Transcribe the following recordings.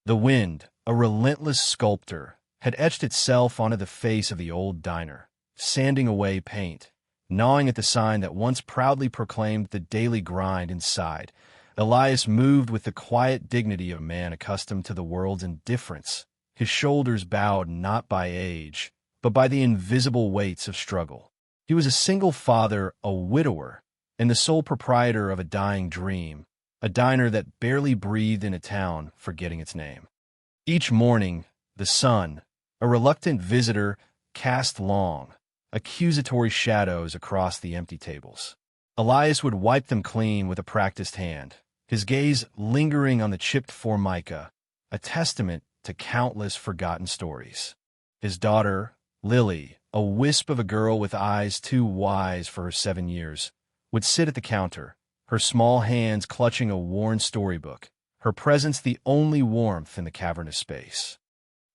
The wind, a relentless sculptor, had etched itself onto the face of the old diner, sanding away paint, gnawing at the sign that once proudly proclaimed the daily grind inside. Elias moved with the quiet dignity of a man accustomed to the world's indifference, his shoulders bowed not by age, but by the invisible weights of struggle. He was a single father, a widower, and the sole proprietor of a dying dream, a diner that barely breathed in a town forgetting its name. Each morning, the sun, a reluctant visitor, cast long, accusatory shadows across the empty tables. Elias would wipe them clean with a practiced hand, his gaze lingering on the chipped formica, a testament to countless forgotten stories. His daughter, Lily, a wisp of a girl with eyes too wise for her 7 years, would sit at the counter, her small hands clutching a worn storybook, her presence the only warmth in the cavernous space.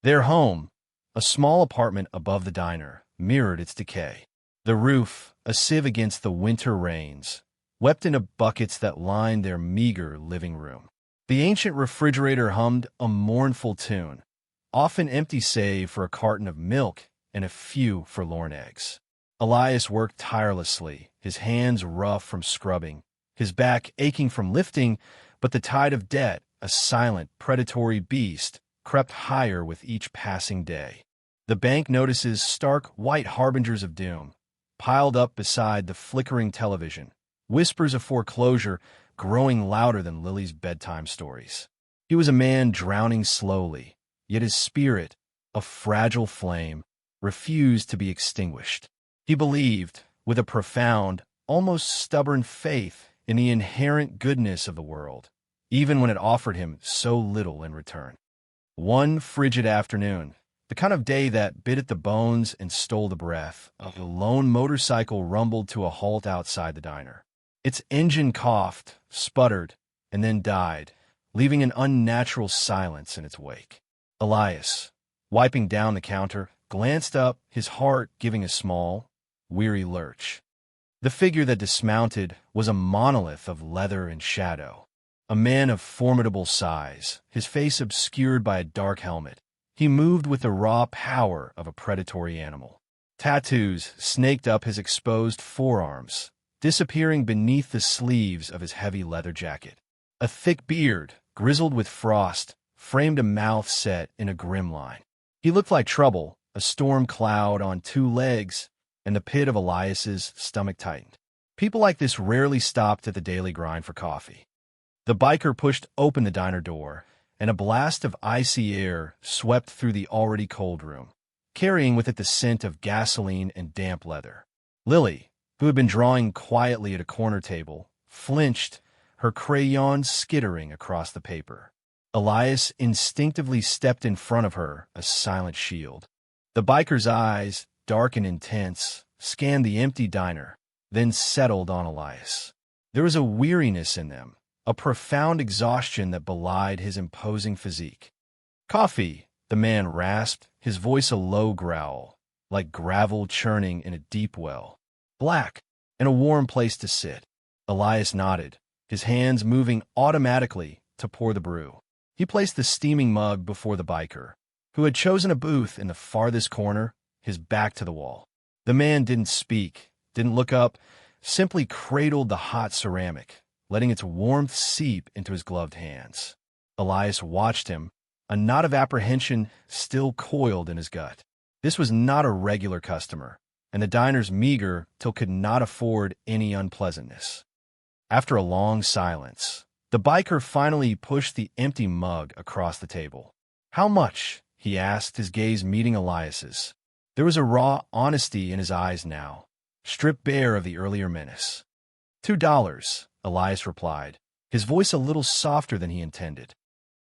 Their home, a small apartment above the diner, mirrored its decay. The roof, a sieve against the winter rains, wept into buckets that lined their meager living room. The ancient refrigerator hummed a mournful tune, often empty save for a carton of milk and a few forlorn eggs. Elias worked tirelessly, his hands rough from scrubbing, his back aching from lifting, but the tide of debt, a silent, predatory beast, crept higher with each passing day. The bank notices stark, white harbingers of doom, piled up beside the flickering television, whispers of foreclosure growing louder than Lily's bedtime stories. He was a man drowning slowly, yet his spirit, a fragile flame, refused to be extinguished. He believed, with a profound, almost stubborn faith, in the inherent goodness of the world, even when it offered him so little in return. One frigid afternoon, the kind of day that bit at the bones and stole the breath, a lone motorcycle rumbled to a halt outside the diner. Its engine coughed, sputtered, and then died, leaving an unnatural silence in its wake. Elias, wiping down the counter, glanced up, his heart giving a small, weary lurch. The figure that dismounted was a monolith of leather and shadow, a man of formidable size, his face obscured by a dark helmet. He moved with the raw power of a predatory animal. Tattoos snaked up his exposed forearms, disappearing beneath the sleeves of his heavy leather jacket. A thick beard, grizzled with frost, framed a mouth set in a grim line. He looked like trouble, a storm cloud on two legs, and the pit of Elias's stomach tightened. People like this rarely stopped at the daily grind for coffee. The biker pushed open the diner door, and a blast of icy air swept through the already cold room, carrying with it the scent of gasoline and damp leather. Lily, who had been drawing quietly at a corner table, flinched, her crayon skittering across the paper. Elias instinctively stepped in front of her, a silent shield. The biker's eyes, dark and intense, scanned the empty diner, then settled on Elias. There was a weariness in them, a profound exhaustion that belied his imposing physique. "Coffee," the man rasped, his voice a low growl, like gravel churning in a deep well. "Black, and a warm place to sit." Elias nodded, his hands moving automatically to pour the brew. He placed the steaming mug before the biker, who had chosen a booth in the farthest corner, his back to the wall. The man didn't speak, didn't look up, simply cradled the hot ceramic, letting its warmth seep into his gloved hands. Elias watched him, a knot of apprehension still coiled in his gut. This was not a regular customer, and the diner's meager till could not afford any unpleasantness. After a long silence, the biker finally pushed the empty mug across the table. "How much?" he asked, his gaze meeting Elias's. There was a raw honesty in his eyes now, stripped bare of the earlier menace. $2, Elias replied, his voice a little softer than he intended.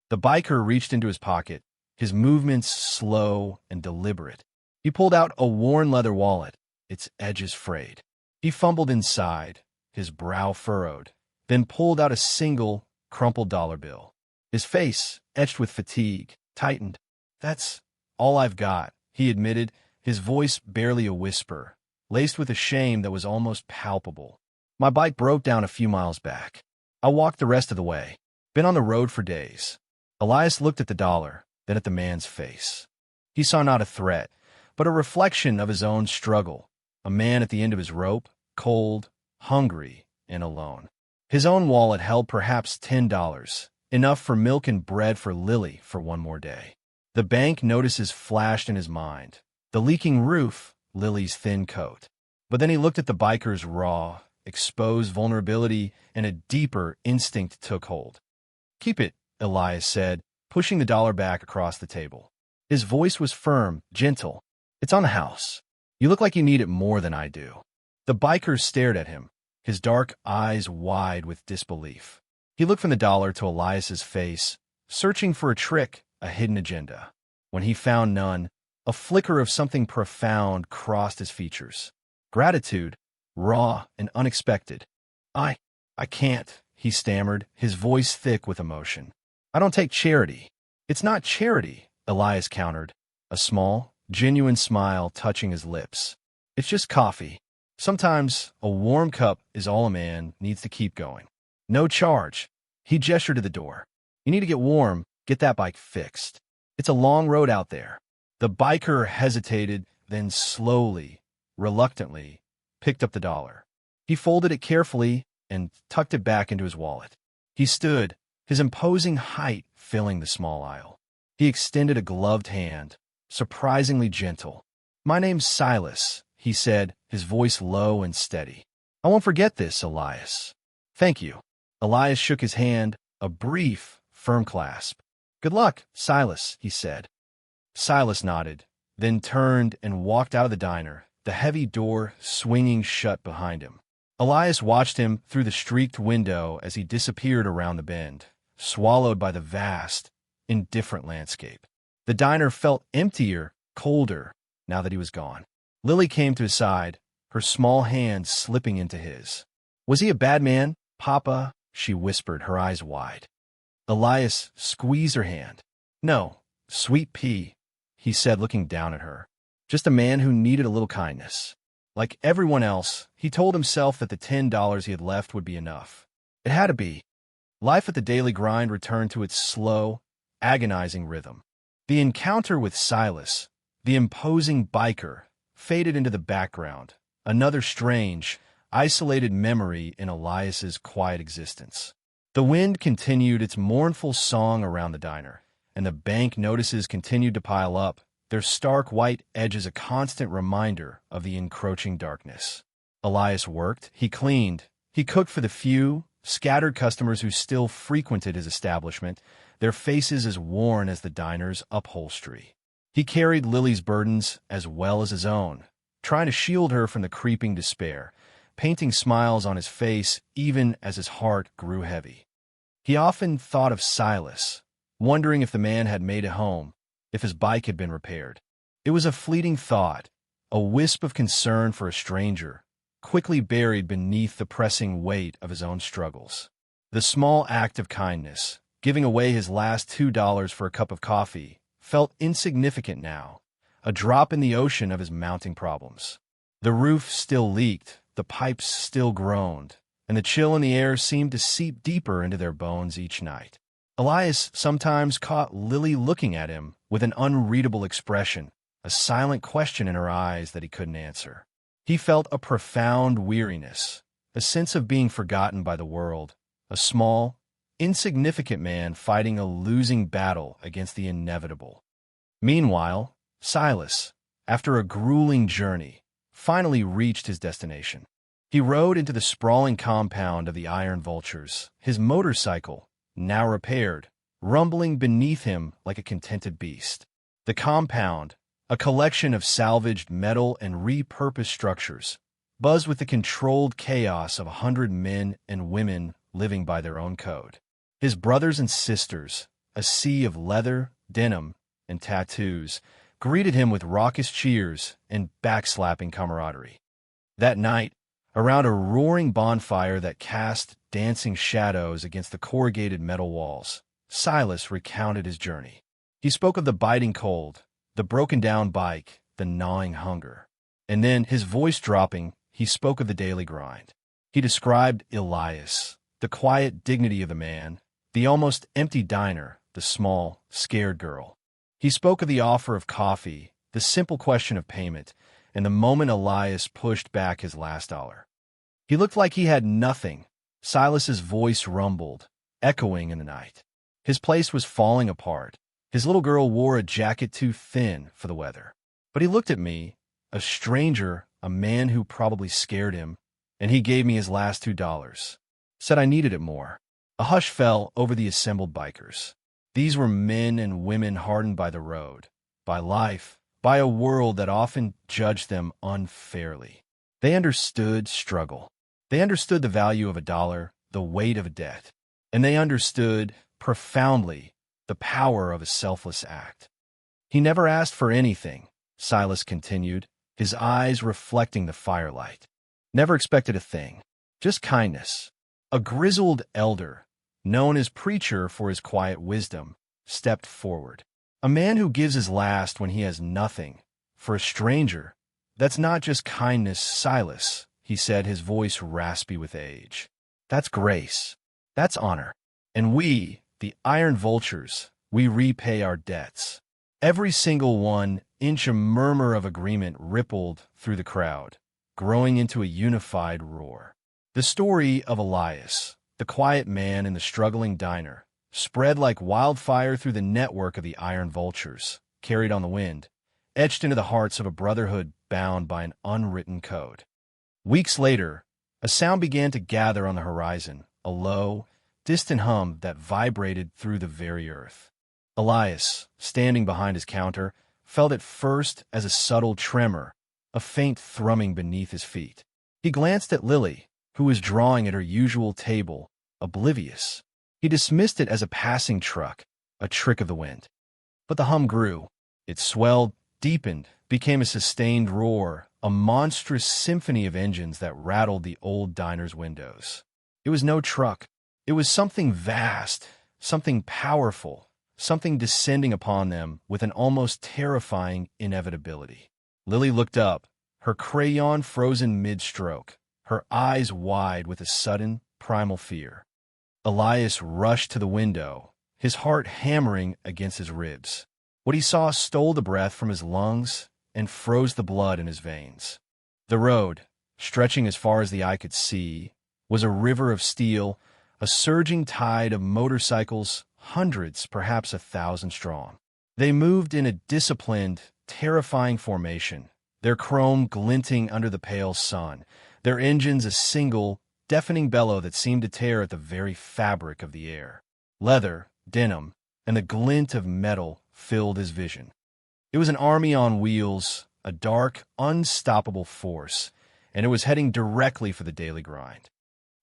The biker reached into his pocket, his movements slow and deliberate. He pulled out a worn leather wallet, its edges frayed. He fumbled inside, his brow furrowed, then pulled out a single, crumpled dollar bill. His face, etched with fatigue, tightened. "That's all I've got," he admitted, his voice barely a whisper, laced with a shame that was almost palpable. "My bike broke down a few miles back. I walked the rest of the way. Been on the road for days." Elias looked at the dollar, then at the man's face. He saw not a threat, but a reflection of his own struggle, a man at the end of his rope, cold, hungry, and alone. His own wallet held perhaps $10, enough for milk and bread for Lily for one more day. The bank notices flashed in his mind. The leaking roof, Lily's thin coat. But then he looked at the biker's raw, exposed vulnerability, and a deeper instinct took hold. "Keep it," Elias said, pushing the dollar back across the table. His voice was firm, gentle. "It's on the house. You look like you need it more than I do." The biker stared at him, his dark eyes wide with disbelief. He looked from the dollar to Elias's face, searching for a trick, a hidden agenda. When he found none, a flicker of something profound crossed his features. Gratitude, raw and unexpected. I can't," he stammered, his voice thick with emotion. "I don't take charity." "It's not charity," Elias countered, a small, genuine smile touching his lips. "It's just coffee. Sometimes a warm cup is all a man needs to keep going. No charge." He gestured to the door. "You need to get warm, get that bike fixed. It's a long road out there." The biker hesitated, then slowly, reluctantly, picked up the dollar. He folded it carefully and tucked it back into his wallet. He stood, his imposing height filling the small aisle. He extended a gloved hand, surprisingly gentle. "My name's Silas," he said, his voice low and steady. "I won't forget this, Elias." "Thank you." Elias shook his hand, a brief, firm clasp. "Good luck, Silas," he said. Silas nodded, then turned and walked out of the diner, the heavy door swinging shut behind him. Elias watched him through the streaked window as he disappeared around the bend, swallowed by the vast, indifferent landscape. The diner felt emptier, colder, now that he was gone. Lily came to his side, her small hand slipping into his. "Was he a bad man, Papa?" she whispered, her eyes wide. Elias squeezed her hand. "No, sweet pea," he said, looking down at her. "Just a man who needed a little kindness." Like everyone else, he told himself that the $10 he had left would be enough. It had to be. Life at the daily grind returned to its slow, agonizing rhythm. The encounter with Silas, the imposing biker, faded into the background, another strange, isolated memory in Elias's quiet existence. The wind continued its mournful song around the diner, and the bank notices continued to pile up, their stark white edges a constant reminder of the encroaching darkness. Elias worked, he cleaned, he cooked for the few, scattered customers who still frequented his establishment, their faces as worn as the diner's upholstery. He carried Lily's burdens as well as his own, trying to shield her from the creeping despair, painting smiles on his face even as his heart grew heavy. He often thought of Silas, wondering if the man had made it home, if his bike had been repaired. It was a fleeting thought, a wisp of concern for a stranger, quickly buried beneath the pressing weight of his own struggles. The small act of kindness, giving away his last $2 for a cup of coffee, felt insignificant now, a drop in the ocean of his mounting problems. The roof still leaked, the pipes still groaned, and the chill in the air seemed to seep deeper into their bones each night. Elias sometimes caught Lily looking at him with an unreadable expression, a silent question in her eyes that he couldn't answer. He felt a profound weariness, a sense of being forgotten by the world, a small, insignificant man fighting a losing battle against the inevitable. Meanwhile, Silas, after a grueling journey, finally reached his destination. He rode into the sprawling compound of the Iron Vultures, his motorcycle, now repaired, rumbling beneath him like a contented beast. The compound, a collection of salvaged metal and repurposed structures, buzzed with the controlled chaos of 100 men and women living by their own code. His brothers and sisters, a sea of leather, denim, and tattoos, greeted him with raucous cheers and backslapping camaraderie. That night, around a roaring bonfire that cast dancing shadows against the corrugated metal walls, Silas recounted his journey. He spoke of the biting cold, the broken-down bike, the gnawing hunger. And then, his voice dropping, he spoke of the daily grind. He described Elias, the quiet dignity of the man, the almost empty diner, the small, scared girl. He spoke of the offer of coffee, the simple question of payment, and the moment Elias pushed back his last dollar. He looked like he had nothing. Silas's voice rumbled, echoing in the night. His place was falling apart. His little girl wore a jacket too thin for the weather. But he looked at me, a stranger, a man who probably scared him, and he gave me his last $2. Said I needed it more. A hush fell over the assembled bikers. These were men and women hardened by the road, by life, by a world that often judged them unfairly. They understood struggle. They understood the value of a dollar, the weight of a debt. And they understood, profoundly, the power of a selfless act. He never asked for anything, Silas continued, his eyes reflecting the firelight. Never expected a thing, just kindness. A grizzled elder, known as preacher for his quiet wisdom, stepped forward. A man who gives his last when he has nothing. For a stranger, that's not just kindness, Silas, he said, his voice raspy with age. That's grace. That's honor. And we, the iron vultures, we repay our debts. Every single one inch a murmur of agreement rippled through the crowd, growing into a unified roar. The story of Elias, the quiet man in the struggling diner, spread like wildfire through the network of the iron vultures, carried on the wind, etched into the hearts of a brotherhood bound by an unwritten code. Weeks later, a sound began to gather on the horizon, a low, distant hum that vibrated through the very earth. Elias, standing behind his counter, felt at first as a subtle tremor, a faint thrumming beneath his feet. He glanced at Lily, who was drawing at her usual table, oblivious. He dismissed it as a passing truck, a trick of the wind. But the hum grew. It swelled, deepened, became a sustained roar, a monstrous symphony of engines that rattled the old diner's windows. It was no truck. It was something vast, something powerful, something descending upon them with an almost terrifying inevitability. Lily looked up, her crayon frozen mid-stroke, her eyes wide with a sudden, primal fear. Elias rushed to the window, his heart hammering against his ribs. What he saw stole the breath from his lungs and froze the blood in his veins. The road, stretching as far as the eye could see, was a river of steel, a surging tide of motorcycles, hundreds, perhaps 1,000 strong. They moved in a disciplined, terrifying formation, their chrome glinting under the pale sun, their engines a single, deafening bellow that seemed to tear at the very fabric of the air. Leather, denim, and the glint of metal filled his vision. It was an army on wheels, a dark, unstoppable force, and it was heading directly for the daily grind.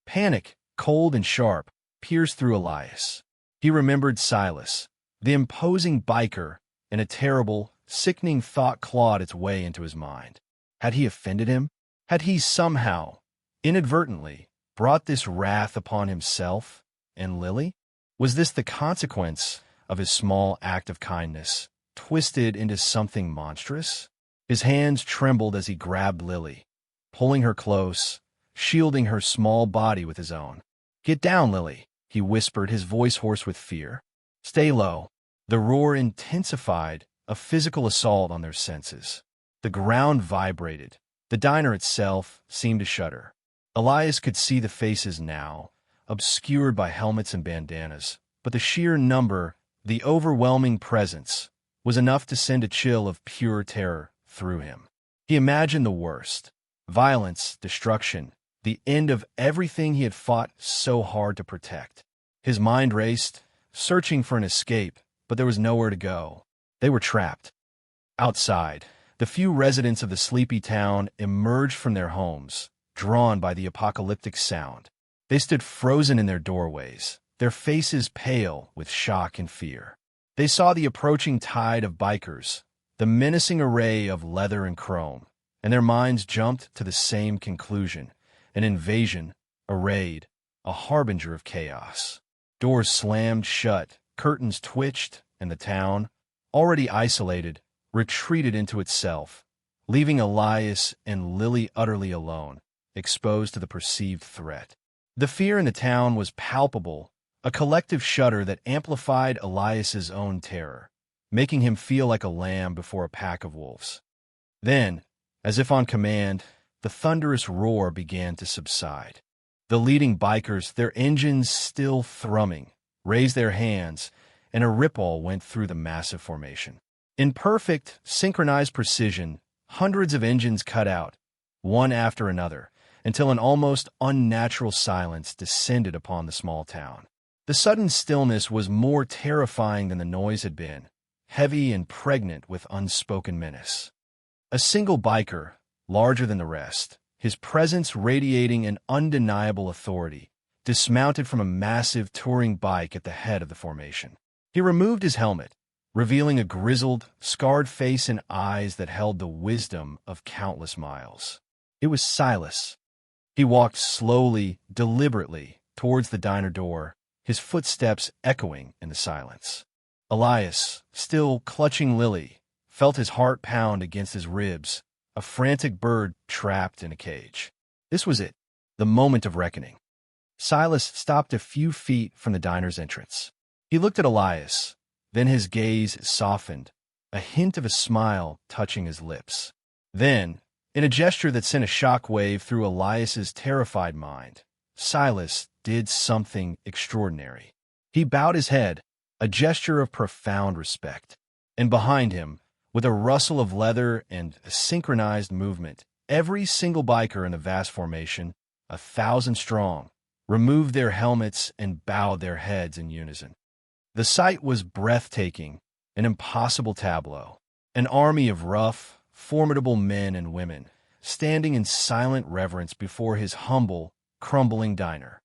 Panic, cold and sharp, pierced through Elias. He remembered Silas, the imposing biker, and a terrible, sickening thought clawed its way into his mind. Had he offended him? Had he somehow, inadvertently, brought this wrath upon himself and Lily? Was this the consequence of his small act of kindness, twisted into something monstrous? His hands trembled as he grabbed Lily, pulling her close, shielding her small body with his own. "Get down, Lily," he whispered, his voice hoarse with fear. "Stay low." The roar intensified, a physical assault on their senses. The ground vibrated. The diner itself seemed to shudder. Elias could see the faces now, obscured by helmets and bandanas, but the sheer number, the overwhelming presence, was enough to send a chill of pure terror through him. He imagined the worst: violence, destruction, the end of everything he had fought so hard to protect. His mind raced, searching for an escape, but there was nowhere to go. They were trapped. Outside, the few residents of the sleepy town emerged from their homes, drawn by the apocalyptic sound. They stood frozen in their doorways, their faces pale with shock and fear. They saw the approaching tide of bikers, the menacing array of leather and chrome, and their minds jumped to the same conclusion: an invasion, a raid, a harbinger of chaos. Doors slammed shut, curtains twitched, and the town, already isolated, retreated into itself, leaving Elias and Lily utterly alone, exposed to the perceived threat. The fear in the town was palpable, a collective shudder that amplified Elias's own terror, making him feel like a lamb before a pack of wolves. Then, as if on command, the thunderous roar began to subside. The leading bikers, their engines still thrumming, raised their hands, and a ripple went through the massive formation. In perfect, synchronized precision, hundreds of engines cut out, one after another, until an almost unnatural silence descended upon the small town. The sudden stillness was more terrifying than the noise had been, heavy and pregnant with unspoken menace. A single biker, larger than the rest, his presence radiating an undeniable authority, dismounted from a massive touring bike at the head of the formation. He removed his helmet, revealing a grizzled, scarred face and eyes that held the wisdom of countless miles. It was Silas. He walked slowly, deliberately, towards the diner door, his footsteps echoing in the silence. Elias, still clutching Lily, felt his heart pound against his ribs, a frantic bird trapped in a cage. This was it, the moment of reckoning. Silas stopped a few feet from the diner's entrance. He looked at Elias, then his gaze softened, a hint of a smile touching his lips. Then, in a gesture that sent a shockwave through Elias's terrified mind, Silas did something extraordinary. He bowed his head, a gesture of profound respect. And behind him, with a rustle of leather and a synchronized movement, every single biker in the vast formation, 1,000 strong, removed their helmets and bowed their heads in unison. The sight was breathtaking, an impossible tableau. An army of rough, formidable men and women, standing in silent reverence before his humble, crumbling diner.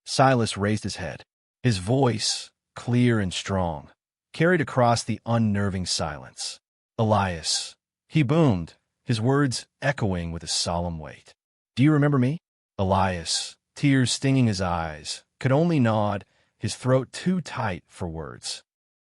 Silas raised his head. His voice, clear and strong, carried across the unnerving silence. Elias, he boomed, his words echoing with a solemn weight. Do you remember me? Elias, tears stinging his eyes, could only nod, his throat too tight for words.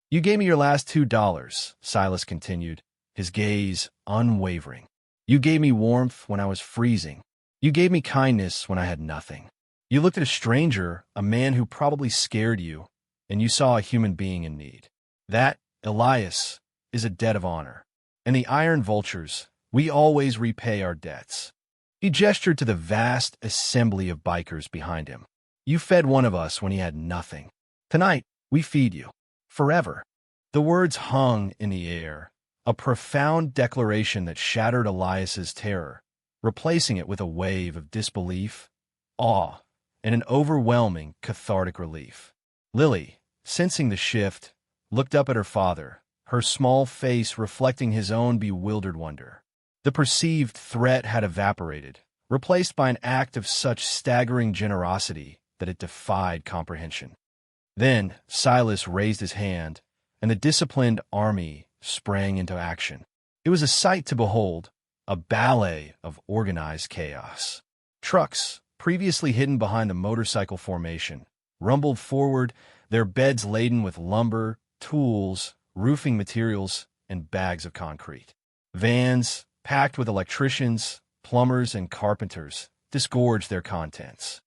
You gave me your last $2, Silas continued, his gaze unwavering. You gave me warmth when I was freezing. You gave me kindness when I had nothing. You looked at a stranger, a man who probably scared you, and you saw a human being in need. That, Elias, is a debt of honor. And the iron vultures, we always repay our debts. He gestured to the vast assembly of bikers behind him. You fed one of us when he had nothing. Tonight, we feed you. Forever. The words hung in the air, a profound declaration that shattered Elias's terror, replacing it with a wave of disbelief, awe, and an overwhelming, cathartic relief. Lily, sensing the shift, looked up at her father, her small face reflecting his own bewildered wonder. The perceived threat had evaporated, replaced by an act of such staggering generosity that it defied comprehension. Then Silas raised his hand, and the disciplined army sprang into action. It was a sight to behold, a ballet of organized chaos. Trucks, previously hidden behind the motorcycle formation, rumbled forward, their beds laden with lumber, tools, roofing materials, and bags of concrete. Vans, packed with electricians, plumbers, and carpenters, disgorged their contents.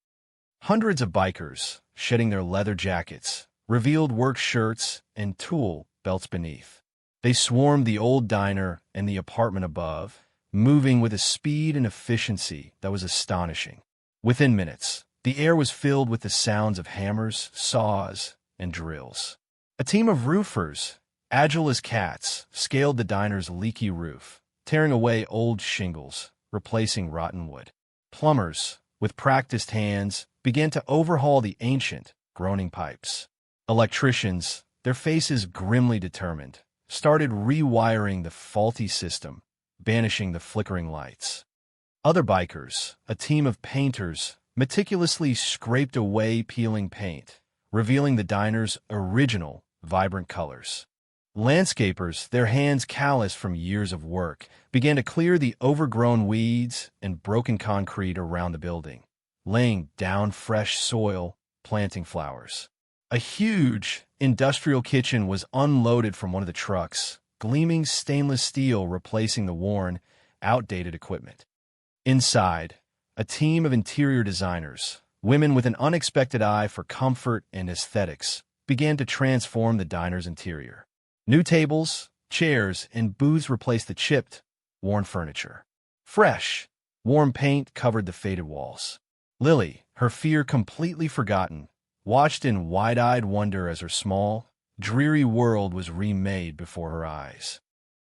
Hundreds of bikers, shedding their leather jackets, revealed work shirts and tool belts beneath. They swarmed the old diner and the apartment above, moving with a speed and efficiency that was astonishing. Within minutes, the air was filled with the sounds of hammers, saws, and drills. A team of roofers, agile as cats, scaled the diner's leaky roof, tearing away old shingles, replacing rotten wood. Plumbers, with practiced hands, began to overhaul the ancient, groaning pipes. Electricians, their faces grimly determined, started rewiring the faulty system, banishing the flickering lights. Other bikers, a team of painters, meticulously scraped away peeling paint, revealing the diner's original, vibrant colors. Landscapers, their hands calloused from years of work, began to clear the overgrown weeds and broken concrete around the building, laying down fresh soil, planting flowers. A huge industrial kitchen was unloaded from one of the trucks, gleaming stainless steel replacing the worn, outdated equipment. Inside, a team of interior designers, Women with an unexpected eye for comfort and aesthetics began to transform the diner's interior. New tables, chairs, and booths replaced the chipped, worn furniture. Fresh, warm paint covered the faded walls. Lily, her fear completely forgotten, watched in wide-eyed wonder as her small, dreary world was remade before her eyes.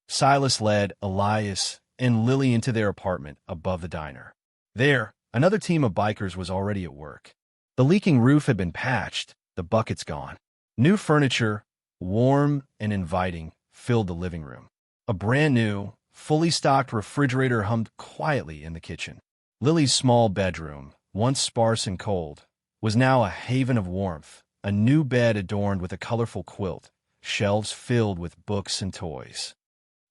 Silas led Elias and Lily into their apartment above the diner. There, another team of bikers was already at work. The leaking roof had been patched, the buckets gone. New furniture, warm and inviting, filled the living room. A brand-new, fully stocked refrigerator hummed quietly in the kitchen. Lily's small bedroom, once sparse and cold, was now a haven of warmth, a new bed adorned with a colorful quilt, shelves filled with books and toys.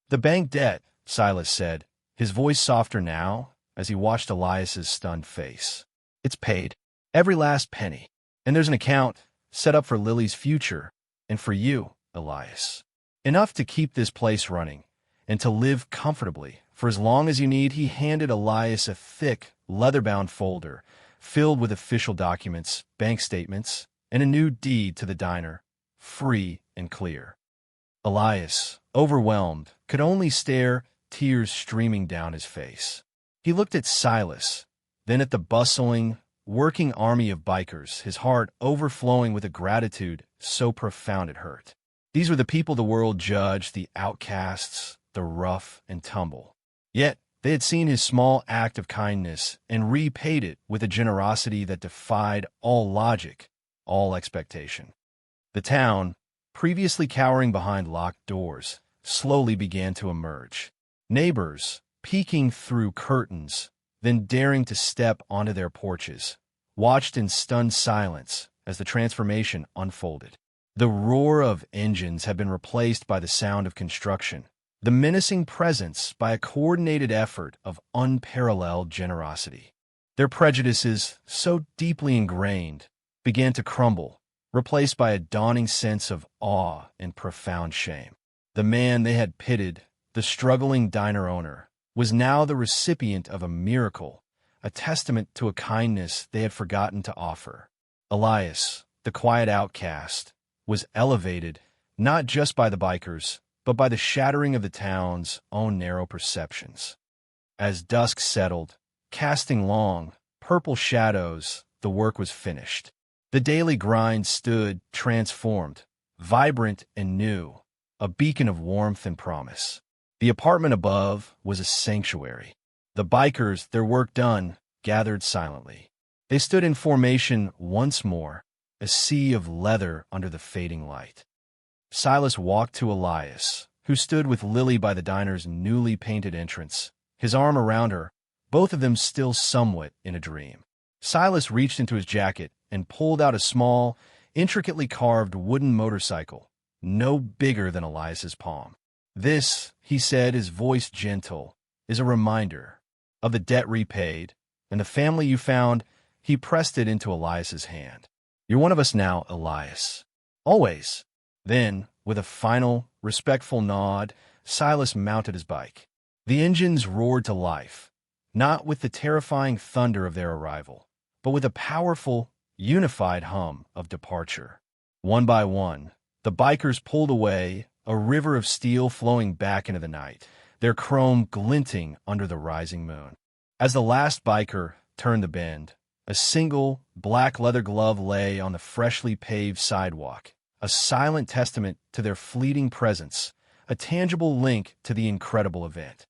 "The bank debt," Silas said, his voice softer now as he watched Elias's stunned face. "It's paid, every last penny. And there's an account set up for Lily's future and for you, Elias. Enough to keep this place running and to live comfortably for as long as you need." He handed Elias a thick, leather-bound folder filled with official documents, bank statements, and a new deed to the diner, free and clear. Elias, overwhelmed, could only stare, tears streaming down his face. He looked at Silas, then at the bustling, working army of bikers, his heart overflowing with a gratitude so profound it hurt. These were the people the world judged, the outcasts, the rough and tumble. Yet they had seen his small act of kindness and repaid it with a generosity that defied all logic, all expectation. The town, previously cowering behind locked doors, slowly began to emerge. Neighbors, peeking through curtains, then daring to step onto their porches, watched in stunned silence as the transformation unfolded. The roar of engines had been replaced by the sound of construction, the menacing presence by a coordinated effort of unparalleled generosity. Their prejudices, so deeply ingrained, began to crumble, replaced by a dawning sense of awe and profound shame. The man they had pitied, the struggling diner owner, was now the recipient of a miracle, a testament to a kindness they had forgotten to offer. Elias, the quiet outcast, was elevated not just by the bikers, but by the shattering of the town's own narrow perceptions. As dusk settled, casting long, purple shadows, the work was finished. The daily grind stood transformed, vibrant and new, a beacon of warmth and promise. The apartment above was a sanctuary. The bikers, their work done, gathered silently. They stood in formation once more, a sea of leather under the fading light. Silas walked to Elias, who stood with Lily by the diner's newly painted entrance, his arm around her, both of them still somewhat in a dream. Silas reached into his jacket and pulled out a small, intricately carved wooden motorcycle, no bigger than Elias's palm. "This," he said, his voice gentle, "is a reminder of the debt repaid and the family you found." He pressed it into Elias's hand. "You're one of us now, Elias. Always." Then, with a final, respectful nod, Silas mounted his bike. The engines roared to life, not with the terrifying thunder of their arrival, but with a powerful, unified hum of departure. One by one, the bikers pulled away, a river of steel flowing back into the night, their chrome glinting under the rising moon. As the last biker turned the bend, a single, black leather glove lay on the freshly paved sidewalk, a silent testament to their fleeting presence, a tangible link to the incredible event.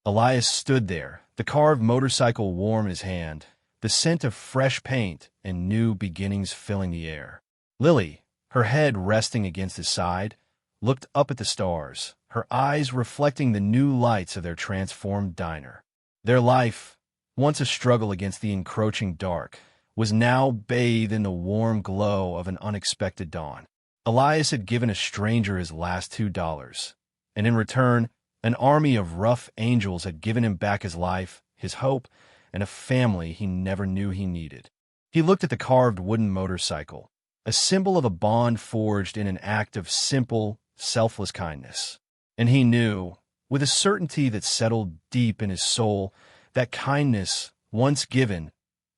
Elias stood there, the carved motorcycle warm in his hand, the scent of fresh paint and new beginnings filling the air. Lily, her head resting against his side, looked up at the stars, her eyes reflecting the new lights of their transformed diner. Their life, once a struggle against the encroaching dark, was now bathed in the warm glow of an unexpected dawn. Elias had given a stranger his last $2, and in return, an army of rough angels had given him back his life, his hope, and a family he never knew he needed. He looked at the carved wooden motorcycle, a symbol of a bond forged in an act of simple, selfless kindness. And he knew, with a certainty that settled deep in his soul, that kindness, once given,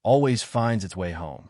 always finds its way home.